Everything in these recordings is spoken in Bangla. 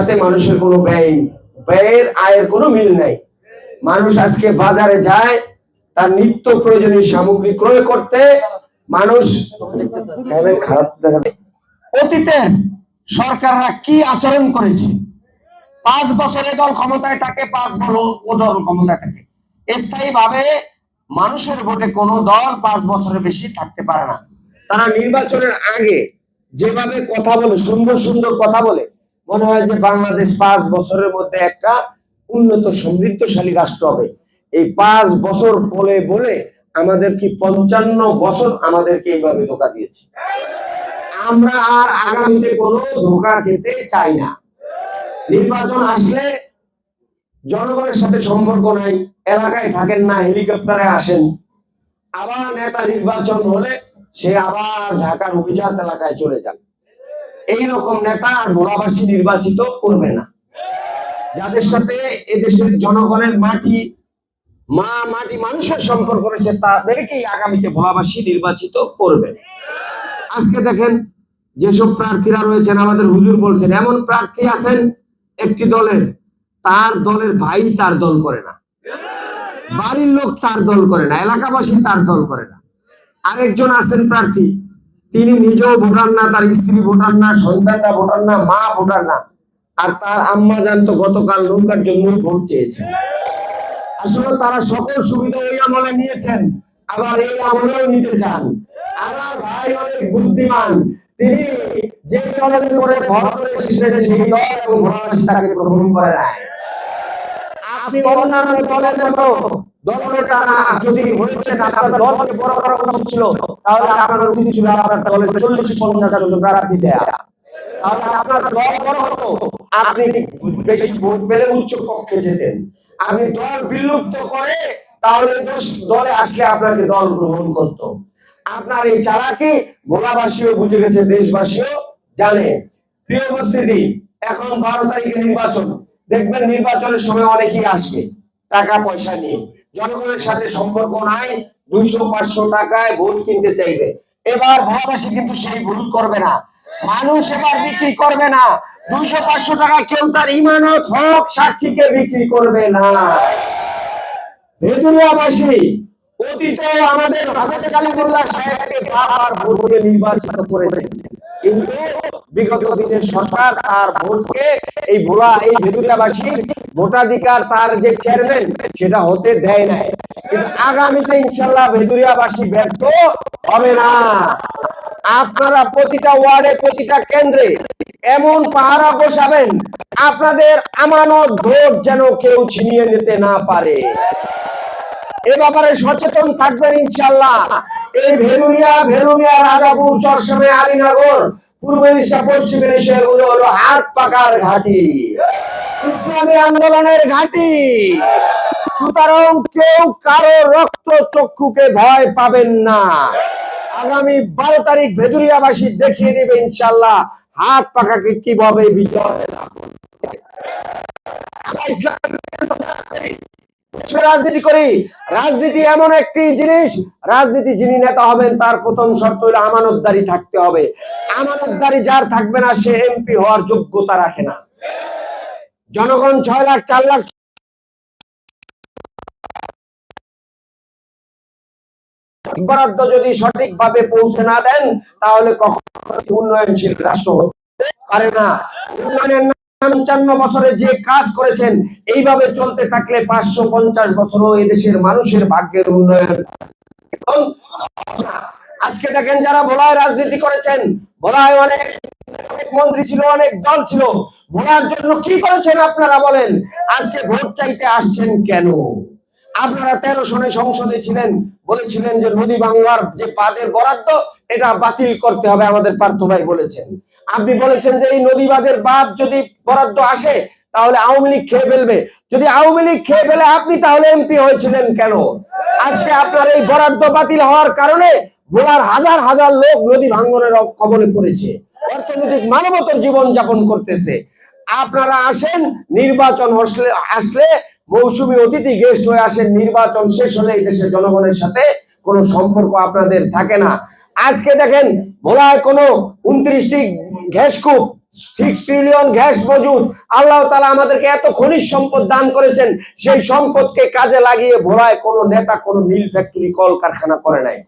সাথে মানুষের কোনো ব্যয়ের আয়ের কোনো মিল নাই। মানুষ আজকে বাজারে যায় তার নিত্য প্রয়োজনীয় সামগ্রী ক্রয় করতে। মানুষ অতীতে সরকাররা কি আচরণ করেছে, 5 বছরে দল ক্ষমতায় থাকে, 5 বছর ও দল ক্ষমতায় থাকে। স্থায়ী ভাবে মানুষের ভোটে কোনো দল 5 বছরের বেশি থাকতে পারে না। তারা নির্বাচনের আগে যেভাবে কথা বলে, সুন্দর সুন্দর কথা বলে, মনে হয় যে বাংলাদেশ 5 বছরের মধ্যে একটা উন্নত সমৃদ্ধশালী রাষ্ট্র হবে। এই 5 বছর বলে বলে আমাদের কি 55 বছর আমাদেরকে এইভাবে ধোঁকা দিয়েছে। আমরা আর আগামীতে কোনো ধোঁকা খেতে চাই না। নির্বাচন আসলে জনগণের সাথে সম্পর্ক নাই, এলাকায় থাকেন না, হেলিকপ্টারে আসেন। আবার নেতা নির্বাচন হলে সে আবার ঢাকার অভিজাত এলাকায় চলে যান। এইরকম নেতা আর ভোলাবাসী নির্বাচিত করবে না। যাদের সাথে এদেশের জনগণের মাটি মানুষের সম্পর্ক রয়েছে, তাদেরকেই আগামীতে ভোলাবাসী নির্বাচিত করবে। আজকে দেখেন যেসব প্রার্থীরা রয়েছেন, আমাদের হুজুর বলছেন এমন প্রার্থী আছেন একটি দলের, তার দলের ভাই তার দল করে না, বাড়ির লোক তার দল করে না, এলাকাবাসী তার দল করে না। আরেকজন আছেন প্রার্থী, তিনি নিজেও ভোটার না, তার স্ত্রী ভোটার না, সন্তানরা ভোটার না, মা ভোটার না, আর তার আম্মা জানতো গতকাল নৌকার জন্য ভোট চেয়েছে। আসলে তারা সকল সুবিধা ওই আমলে নিয়েছেন, আবার এই আমলেও নিতে চান। আমার ভাই অনেক বুদ্ধিমান, তিনি যে দলের করে ভোট করে এসেছেন সেই দল এবং ভোটাররা তাকে গ্রহণ করে না। আপনি অন্যান্য দলের মতো দলনেতা যদি হয়েছেন, আপনার দলকে বড় করা উচিত ছিল, তাহলে আপনার উচিত ছিল আপনার দলের 40-50 জন প্রার্থী দেয়া। তাহলে আপনার দল বড় হতো, আপনি বেশি ভোট পেলে উচ্চ কক্ষে যেতেন। আপনি দল বিলুপ্ত করে তাহলে দলে আসলে আপনাকে দল গ্রহণ করত। আপনার এই চালাকি ভোলাবাসীও বুঝে গেছে, দেশবাসীও জানে। প্রিয় উপস্থিতি, এখন 12 তারিখে নির্বাচন। দেখবেন নির্বাচনের সময় অনেকেই আসবে টাকা পয়সা নিয়ে, জনগণের সাথে সম্পর্ক নাই, 200-500 টাকায় ভোট কিনতে চাইবে। এবার ভোলাবাসী কিন্তু সেই ভুল করবে না। মানুষ এবার বিক্রি করবে না। 200-500 টাকা কেউ তার ইমানত হক সাক্ষীকে বিক্রি করবে না। ভেদুরিয়াবাসী অতীতে আমাদের হাফেজ কালিমুল্লাহ সাহেবকে বারবার ভোট দিয়ে নির্বাচিত করেছে, কিন্তু বিগত দিনের সরকার তার ভোটকে এই ভেদুরিয়াবাসীর ভোটাধিকার, তার যে চেয়ারম্যান, সেটা হতে দেয় নাই। কিন্তু আগামীতে ইনশাল্লাহ ভেদুরিয়াবাসী ব্যর্থ হবে না। আপনারা প্রতিটা ওয়ার্ডে, প্রতিটা কেন্দ্রে এমন পাহারা বসাবেন, আপনাদের আমানত ভোট যেন কেউ ছিনিয়ে নিতে না পারে। এ ব্যাপারে সচেতন থাকবেন ইনশাল্লাহ। এই ভেলুনিয়া, রাজাপুর, চরসমে, আলীনগর, পূর্ব এশিয়া, পশ্চিম এশিয়া, এগুলো হলো হাত পাকার ঘাঁটি, ইসলামী আন্দোলনের ঘাঁটি। সুতরাং কেউ কারো রক্ত চক্ষুকে ভয় পাবেন না। আগামী 12 তারিখ ভেদুরিয়াবাসী দেখিয়ে দেবে ইনশাল্লাহ হাত পাকাকে কিভাবে বিজয় লাভ করতে। রাজনীতি করি, রাজনীতি এমন একটি জিনিস, রাজনীতি যিনি নেতা হবেন তার প্রথম শর্ত হলো আমানতদারি থাকতে হবে। আমানতদারি যার থাকবে না, সে এমপি হওয়ার যোগ্যতা রাখে না। জনগণ 6 লাখ 4 লাখ বরাদ্দ যদি সঠিকভাবে পৌঁছে না দেন, তাহলে কখনো উন্নয়নশীল রাষ্ট্র হতে পারে না। উন্নয়নের 55 বছরে যে কাজ করেছেন, এইভাবে চলতে থাকলে 550 বছরও এদেশের মানুষের ভাগ্যের উন্নয়ন। আজকে দেখেন যারা ভোলায় রাজনীতি করেছেন, ভোলায় অনেক মন্ত্রী ছিল, অনেক দল ছিল, ভোলার জন্য কি করেছেন আপনারা বলেন? আজকে ভোট চাইতে আসছেন কেন? আপনারা 13 সনে সংসদে ছিলেন, বলেছিলেন যে নদী ভাঙ্গার যে বাঁধের বরাদ্দ, এটা বাতিল করতে হবে, আমাদের পার্থ ভাই বলেছেন। আপনি বলেছেন যে এই নদী বাঁধের বাঁধ যদি বরাদ্দ আসে তাহলে আওয়ামী লীগ খেয়ে ফেলবে। যদি আওয়ামী লীগ খেয়ে ফেলে আপনি তাহলে এমপি হয়েছিলেন কেন? আজকে আপনার এই বরাদ্দ বাতিল হওয়ার কারণে ভোলার হাজার হাজার লোক নদী ভাঙ্গনের কবলে পড়েছে, অর্থনৈতিক মানবতার জীবন যাপন করতেছে। আপনারা আসেন, নির্বাচন আসলে মৌসুমী অতিথি গেস্ট হয়ে আসেন, নির্বাচন শেষ হলে এই দেশের জনগণের সাথে কোনো সম্পর্ক আপনাদের থাকে না। আজকে দেখেন ভোলায় কোনো 29টি গ্যাসকূপ 6 ট্রিলিয়ন গ্যাস মজুদ। আল্লাহ তাআলা আমাদেরকে এত খনিজ সম্পদ দান করেছেন, সেই সম্পদকে কাজে লাগিয়ে ভোলায় কোনো নেতা কোনো মিল ফ্যাক্টরি কল কারখানা করে নাই।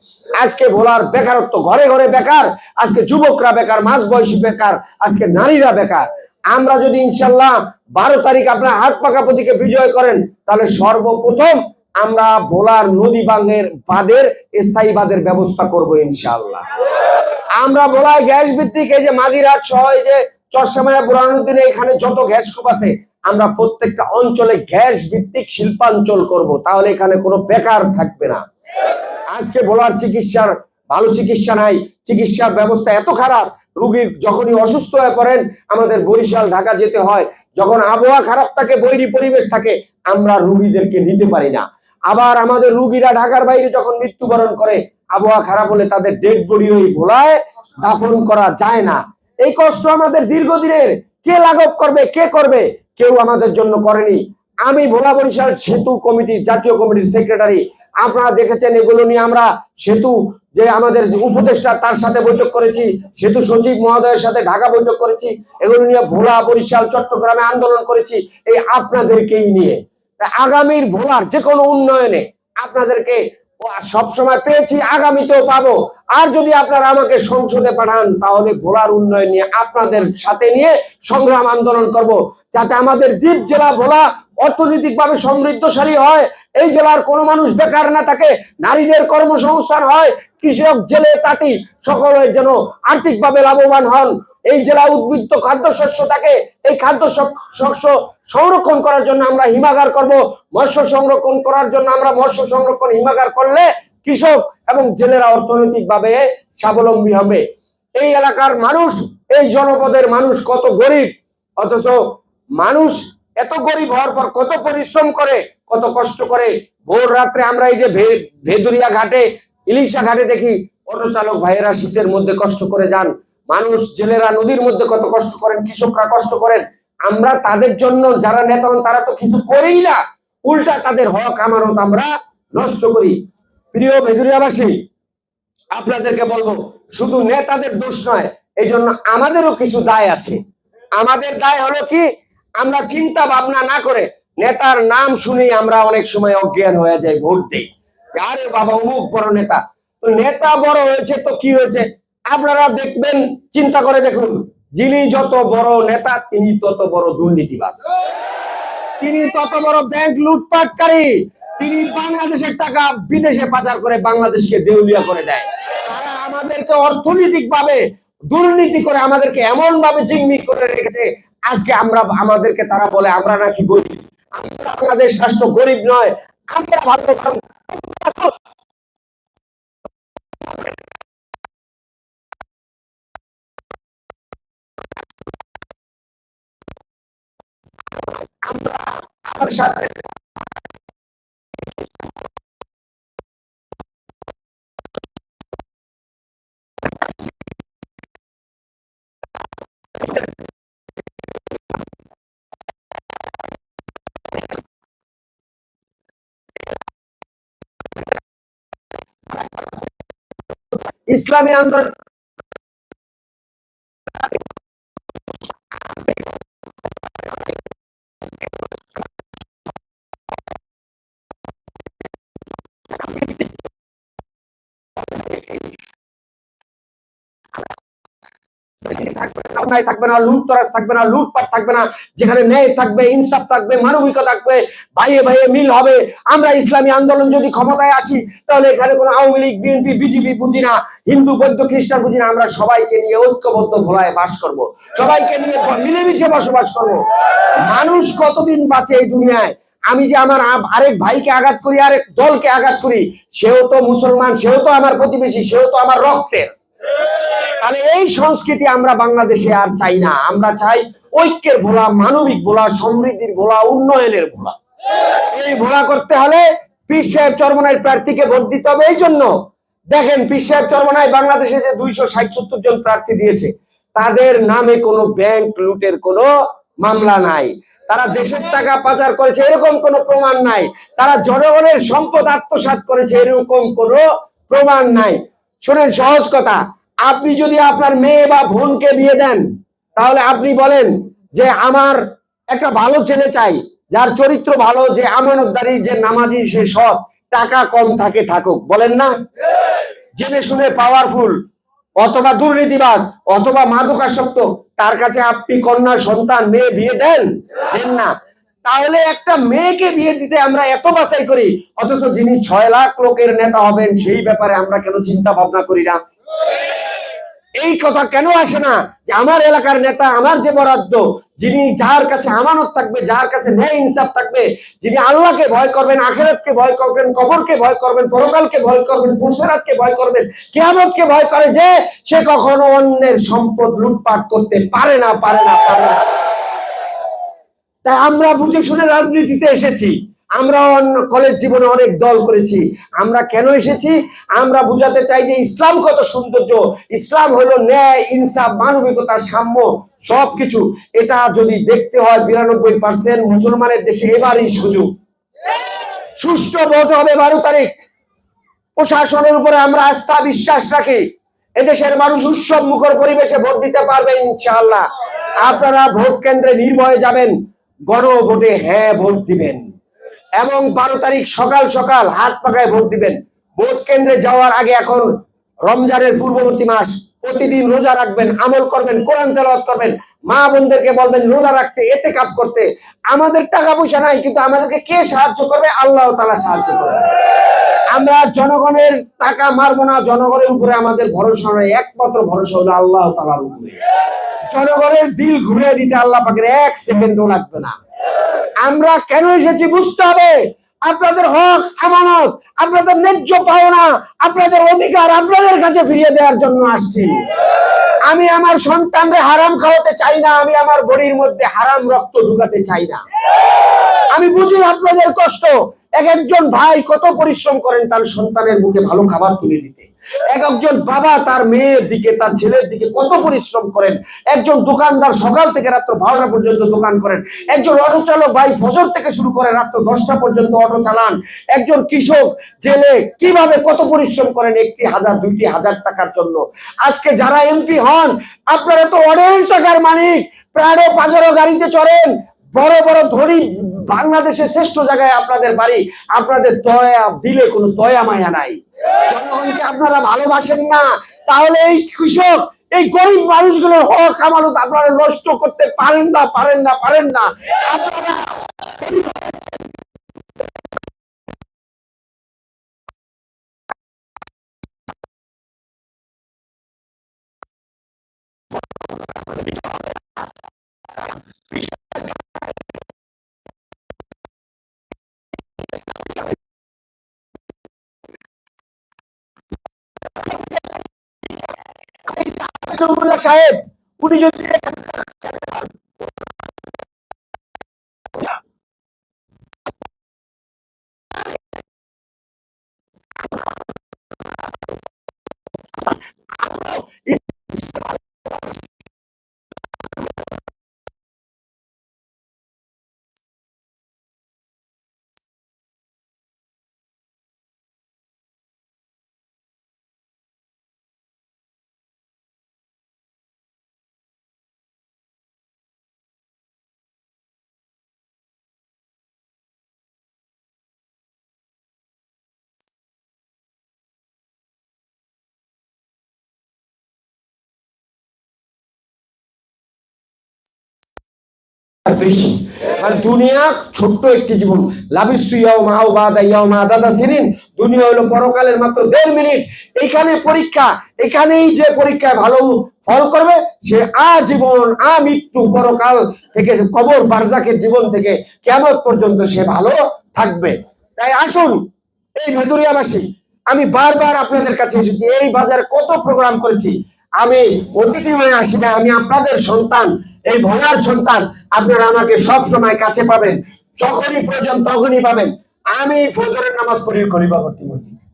আজকে ভোলার বেকারত্ব, ঘরে ঘরে বেকার, আজকে যুবকরা বেকার, মাঝবয়সী বেকার, আজকে নারীরা বেকার। আমরা যদি ইনশাল্লাহ 12 তারিখ আপনার হাত পাকা প্রতীকে বিজয় করেন, তাহলে সর্বপ্রথম আমরা ভোলার নদী বাঁধের স্থায়ী বাঁধের ব্যবস্থা করব ইনশাআল্লাহ। আমরা ভোলায় গ্যাস ভিত্তিক এই যে মাঝিরহাট সহ এই যে চরসামায়া বুরহানুদ্দিনে এখানে যত গ্যাস কূপ আছে, আমরা প্রত্যেকটা অঞ্চলে গ্যাস ভিত্তিক শিল্পাঞ্চল করব, তাহলে এখানে কোনো বেকার থাকবে না। আজকে ভোলার চিকিৎসার ভালো চিকিৎসা নাই, চিকিৎসার ব্যবস্থা এত খারাপ, রোগীর যখনই অসুস্থ হয়ে পড়েন আমাদের বরিশাল ঢাকা যেতে হয়। যখন আবহাওয়া খারাপ থাকে, বৈরী পরিবেশ থাকে, আমরা রোগীদেরকে নিতে পারি না। আবার আমাদের রোগীরা ঢাকার বাইরে যখন মৃত্যুবরণ করে, আবহাওয়া খারাপ হলে তাদের ডেড বডি ওই ভোলায় দাফন করা যায় না। এই কষ্ট আমাদের দীর্ঘদিনের, কে লাঘব করবে, কে করবে? কেউ আমাদের জন্য করেনি। আমি ভোলা বরিশাল সেতু কমিটি, জাতীয় কমিটির সেক্রেটারি। আপনারা দেখেছেন এগুলো নিয়ে আমরা সেতু যে আমাদের উপদেষ্টা তার সাথে বৈঠক করেছি, সেতু সচিব মহোদয়ের সাথে ঢাকা বৈঠক করেছি, এগুলো নিয়ে ভোলা বরিশাল চট্টগ্রামে আন্দোলন করেছি, এই আপনাদেরকেই নিয়ে। আগামীর ভোলার যে কোনো উন্নয়নে আপনাদেরকে সবসময় পেয়েছি, আগামীতেও পাবো। আর যদি আপনারা আমাকে সংসদে পাঠান, তাহলে ভোলার উন্নয়ন নিয়ে আপনাদের সাথে নিয়ে সংগ্রাম আন্দোলন করব, যাতে আমাদের দ্বীপ জেলা ভোলা অর্থনৈতিক ভাবে সমৃদ্ধশালী হয়, এই জেলার কোনো মানুষ বেকার না থাকে, নারীদের কর্মসংস্থান হয়, কৃষক জেলে তাঁতি সকলে যেন আর্থিকভাবে লাভবান হন। এই জেলা উদ্বৃত্ত খাদ্যশস্য থাকে, এই খাদ্যশস্য সংরক্ষণ করার জন্য আমরা হিমাগার করব, মৎস্য সংরক্ষণ করার জন্য আমরা মৎস্য সংরক্ষণ হিমাগার করলে কৃষক এবং জেলেরা অর্থনৈতিক ভাবে স্বাবলম্বী হবে। এই এলাকার মানুষ, এই জনপদের মানুষ কত গরিব, অথচ মানুষ এত গরিব হওয়ার পর কত পরিশ্রম করে, কত কষ্ট করে। ভোর রাত্রে আমরা এই যে ভেদুরিয়া ঘাটে, ইলিশা ঘাটে দেখি অটো চালক ভাইয়েরা শীতের মধ্যে কষ্ট করে যান, মানুষ জেলেরা নদীর মধ্যে কত কষ্ট করেন, কৃষকরা কষ্ট করেন। আমরা তাদের জন্য যারা নেতা হন তারা তো কিছু করেই না, উল্টা তাদের হক আমানত আমরা নষ্ট করি। প্রিয় ভেদুরিয়াবাসী, আপনাদেরকে বলবো, শুধু নেতাদের দোষ নয়, এই জন্য আমাদেরও কিছু দায় আছে। আমাদের দায় হলো কি, আমরা চিন্তা ভাবনা না করে নেতার নাম শুনেই আমরা অনেক সময় অজ্ঞান হয়ে যাই, ভোট দেই, আরে বাবা অমুক বড় নেতা। তো নেতা বড় হয়েছে তো কি হয়েছে? আপনারা দেখবেন, চিন্তা করে দেখুন, যিনি যত বড় নেতা তিনি তত বড় দুর্নীতিবাজ, তিনি তত বড় ব্যাংক লুটপাটকারী, তিনি বাংলাদেশের টাকা বিদেশে পাচার করে বাংলাদেশকে দেউলিয়া করে দেয়। তারা আমাদেরকে অর্থনৈতিক ভাবে দুর্নীতি করে আমাদেরকে এমন ভাবে জিম্মি করে রেখেছে, আজকে আমাদেরকে তারা বলে আমরা নাকি গরিব। আমরা বাংলাদেশ রাষ্ট্র গরিব নয়, আমরা ভালো আমরা আমাদের সাথে ইসলামী আন্দোলন থাকবে না, লুটতরাজ থাকবে না, লুটপাট থাকবে না, যেখানে ন্যায় থাকবে, ইনসাফ থাকবে, মানবিকতা থাকবে, ভাইয়ে ভাইয়ে মিল হবে। আমরা ইসলামী আন্দোলন যদি ক্ষমতায় আসি, তাহলে এখানে কোনো আওয়ামী লীগ, বিএনপি, বিজেপি বুঝি না, হিন্দু, বৌদ্ধ, খ্রিস্টান বুঝি না। আমরা সবাইকে নিয়ে ঐক্যবদ্ধ ভোলায় বাস করব, সবাইকে নিয়ে মিলেমিশে বসবাস করব। মানুষ কতদিন বাঁচে এই দুনিয়ায়? আমি যে আমার আরেক ভাইকে আঘাত করি, আরেক দলকে আঘাত করি, সেও তো মুসলমান, সেও তো আমার প্রতিবেশী, সেও তো আমার রক্তের। তাহলে এই সংস্কৃতি আমরা বাংলাদেশে আর চাই না। আমরা চাই ঐক্যের ভোলা, মানবিক ভোলা, সমৃদ্ধির ভোলা, উন্নয়নের ভোলা। এই ভোলা করতে হলে পীর সাহেব চরমনাইয়ের প্রার্থীকে ভোট দিতে হবে। এই জন্য দেখেন, পীর সাহেব চরমনাই বাংলাদেশে যে 260-70 জন প্রার্থী দিয়েছে, তাদের নামে কোনো ব্যাংক লুটের কোনো মামলা নাই, তারা দেশের টাকা পাচার করেছে এরকম কোনো প্রমাণ নাই, তারা জনগণের সম্পদ আত্মসাৎ করেছে এরকম কোনো প্রমাণ নাই। শুনেন, সহজ কথা, আপনি যদি আপনার মেয়ে বা বোনকে বিয়ে দেন, তাহলে আপনি বলেন যে আমার একটা ভালো ছেলে চাই, যার চরিত্র ভালো, যে আমানতদারি, যে নামাজি, সে সৎ, টাকা কম থাকে থাকুক, বলেন না? জেনে শুনে পাওয়ারফুল অথবা দুর্নীতিবাজ অথবা মাদকাসক্ত, তার কাছে আপনি কন্যা সন্তান মেয়ে বিয়ে দেন? দেন না। তাহলে একটা মেয়েকে বিয়ে দিতে আমরা এত বাছাই করি, অথচ যিনি 6 লাখ লোকের নেতা হবেন সেই ব্যাপারে আমরা কেন চিন্তা ভাবনা করি না? এই কথা কেন আসে না যে আমার এলাকার নেতা, আমার যে বরাদ্দ, যিনি, যার কাছে আমানত থাকবে, যার কাছে ন্যায় ইনসাফ থাকবে, যিনি আল্লাহকে ভয় করবেন, আখিরাতকে ভয় করবেন, কবরকে ভয় করবেন, পরকালকে ভয় করবেন, পুরসরাতকে ভয় করবেন, কিয়ামতকে ভয় করে, যে সে কখনো অন্যের সম্পদ লুটপাট করতে পারে না, পারে না, পারে না। তাই আমরা বুঝে শুনে রাজনীতিতে এসেছি। আমরা কলেজ জীবনে অনেক দল করেছি। আমরা কেন এসেছি? আমরা বুঝাতে চাই যে ইসলাম কত সৌন্দর্য। ইসলাম হলো ন্যায়, ইনসাফ, মানবিকতা, সাম্য, সবকিছু। এটা যদি দেখতে হয় 92% মুসলমানের দেশে এবারই সুযোগ। সুষ্ঠু ভোট হবে 12 তারিখ। প্রশাসনের উপরে আমরা আস্থা বিশ্বাস রাখি। এদেশের মানুষ উৎসব মুখর পরিবেশে ভোট দিতে পারবে ইনশাআল্লাহ। আপনারা ভোট কেন্দ্রে নির্ভয়ে যাবেন, গণভোটে হ্যাঁ ভোট দিবেন, এবং 12 তারিখ সকাল সকাল হাত পাকায় ভোট দিবেন। ভোট কেন্দ্রে যাওয়ার আগে, এখন রমজানের পূর্ববর্তী মাস, প্রতিদিন রোজা রাখবেন, আমল করবেন, কোরআন তেলাওয়াত করবেন, মা বোনদেরকে বলবেন রোজা রাখতে, ইতিকাফ করতে। আমাদের টাকা পয়সা নাই, কিন্তু আমাদেরকে কে সাহায্য করবে? আল্লাহ তাআলা সাহায্য করবে। আমরা জনগণের টাকা মারবো না, জনগণের উপরে আমাদের ভরসা নয়, একমাত্র ভরসা হলো আল্লাহ তাআলার উপরে। জনগণের দিল ঘুরে দিতে আল্লাহ পাকের 1 সেকেন্ডও লাগবে না। আমরা কেন এসেছি বুঝতে হবে। আপনাদের হক, আমানত, আপনাদের ন্যায্য পাওনা, আপনাদের অধিকার আপনাদের কাছে ফিরিয়ে দেওয়ার জন্য আসছি। আমি আমার সন্তানকে হারাম খাওয়াতে চাই না, আমি আমার বডির মধ্যে হারাম রক্ত ঢুকাতে চাই না। আমি বুঝি আপনাদের কষ্ট। একজন ভাই কত পরিশ্রম করেন তার সন্তানের মুখে ভালো খাবার তুলে দিতে। একজন বাবা তার মেয়ের দিকে, তার ছেলের দিকে কত পরিশ্রম করেন। একজন দোকানদার সকাল থেকে রাত্র 12টা পর্যন্ত দোকান করেন। একজন অটো চালক ভাই ফজর থেকে শুরু করে রাত্র 10টা পর্যন্ত অটো চালান। একজন কৃষক জেলে কিভাবে কত পরিশ্রম করেন 1,000 2,000 টাকার জন্য। আজকে যারা এমপি হন, আপনারা তো অনেক টাকার মালিক, প্রায় 5 গাড়িতে চড়েন, বড় বড় ধনী, বাংলাদেশের শ্রেষ্ঠ জায়গায় আপনাদের বাড়ি। আপনাদের দয়া দিলে কোনো দয়া মায়া নাই। জনগণকে আপনারা ভালোবাসেন না। তাহলে এই কৃষক, এই গরিব মানুষগুলোর হক আমানত আপনারা নষ্ট করতে পারেন না, পারেন না, পারেন না। আপনারা সাহেব, উনি যদি বেশি, আর দুনিয়া ছোট্ট একটি জীবন। দুনিয়া হলো পরকালের মাত্র 1.5 মিনিট। এখানে পরীক্ষা, এখানেই যে পরীক্ষায় ভালো ফল করবে সে আজীবন, আমৃত্যু, পরকাল থেকে, কবর বারজাকের জীবন থেকে কিয়ামত পর্যন্ত সে ভালো থাকবে। তাই আসুন, এই ভেদুরিয়াবাসী, আমি বারবার আপনাদের কাছে এসেছি, এই বাজারে কত প্রোগ্রাম করেছি। আমি অতিথি হয়ে আসি না, আমি আপনাদের সন্তান, এই ভোলার সন্তান। আপনারা আমাকে সব সময় কাছে পাবেন, যখনই প্রয়োজন তখনই পাবেন। আমি ফজরের নামাজ পড়ি খলিফাপট্টি মসজিদে,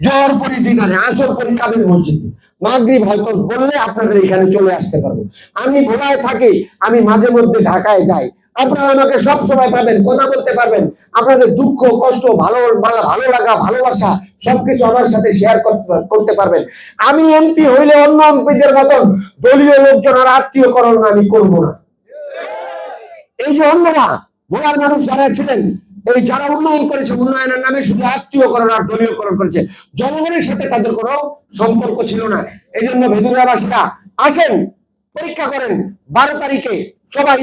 জোহর পড়ি দিনারে, আসর পড়ি কাবিল মসজিদে, মাগরিব হয়তো বললে আপনাদের এখানে চলে আসতে পারবো। আমি ভোলায় থাকি, আমি মাঝে মধ্যে ঢাকায় যাই, আপনারা আমাকে সব সময় পাবেন, কথা বলতে পারবেন, আপনাদের দুঃখ কষ্ট ভালো ভালো লাগা ভালোবাসা সবকিছু আমার সাথে শেয়ার করতে পারবেন। আমি এমপি হইলে অন্য এমপিদের মতন দলীয় লোকজন আর আত্মীয়করণ আমি করব না। এই যে অন্যরা ভোলার মানুষ যারা ছিলেন, এই যারা উন্নয়ন করেছে, উন্নয়নের নামে শুধু আত্মীয়করণ আর দলীয়করণ করেছে, জনগণের সাথে তাদের কোনো সম্পর্ক ছিল না। এই জন্য ভেদুরিয়াবাসীরা আসেন, পরীক্ষা করেন, 12 তারিখে সবাই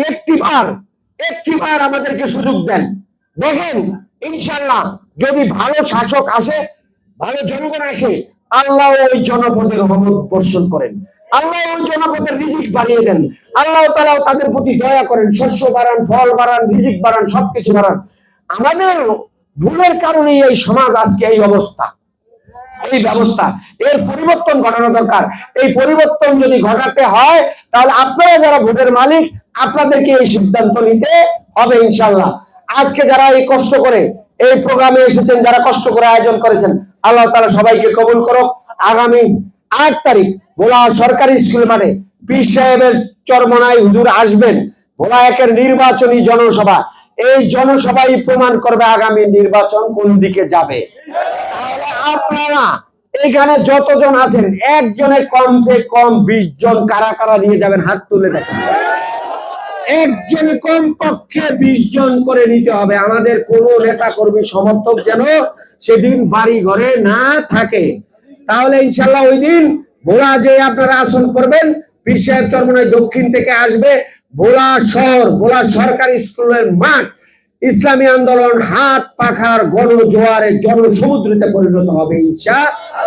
একটি বার আমাদেরকে সুযোগ দেন। দেখেন ইনশাল্লাহ যদি ভালো শাসক আসে, ভালো জনগণ আসে, আল্লাহ ওই জনপদের রহমত বর্ষণ করেন, আল্লাহ ওই জনপদের রিজিক বাড়িয়ে দেন, আল্লাহ তাআলা তাদের প্রতি দয়া করেন, শস্য বাড়ান, ফল বাড়ান, রিজিক বাড়ান, সবকিছু বাড়ান। আমাদের ভুলের কারণেই এই সমাজ আজকে এই অবস্থা, এই ব্যবস্থা। এর পরিবর্তন ঘটানো দরকার। এই পরিবর্তন যদি ঘটাতে হয় তাহলে আপনারা যারা ভোটের মালিক, আপনাদেরকে এই সিদ্ধান্ত নিতে হবে ইনশাল্লাহ। আজকে যারা এই কষ্ট করে এই প্রোগ্রামে এসেছেন, যারা কষ্ট করে আয়োজন করেছেন, আল্লাহ তাআলা সবাইকে কবুল করুক। আগামী 8 তারিখ ভোলা সরকারি স্কুল মাঠে পীর সাহেবের চরমনায় হুজুর আসবেন। ভোলা একের নির্বাচনী জনসভা, এই জনসভাই প্রমাণ করবে আগামী নির্বাচন কোন দিকে যাবে। তাহলে আপনারা এখানে যতজন আছেন, একজনে কমসে কম 20 জন কারা কারা নিয়ে যাবেন, হাত তুলে দেখেন। একজনে কমপক্ষে 20 জন করে নিতে হবে। আমাদের কোন নেতা কর্মী সমর্থক যেন সেদিন বাড়ি ঘরে না থাকে। তাহলে ইনশাল্লাহ ওই দিন ভোলা যে আপনারা আসন করবেন, পীর সাহেব চরমনাই দক্ষিণ থেকে আসবে, ভোলা শহর, ভোলা সরকারি স্কুলের মাঠ ইসলামী আন্দোলন হাত পাখার গণজোয়ারে জনসমুদ্রিতে পরিণত হবে ইনশাআল্লাহ।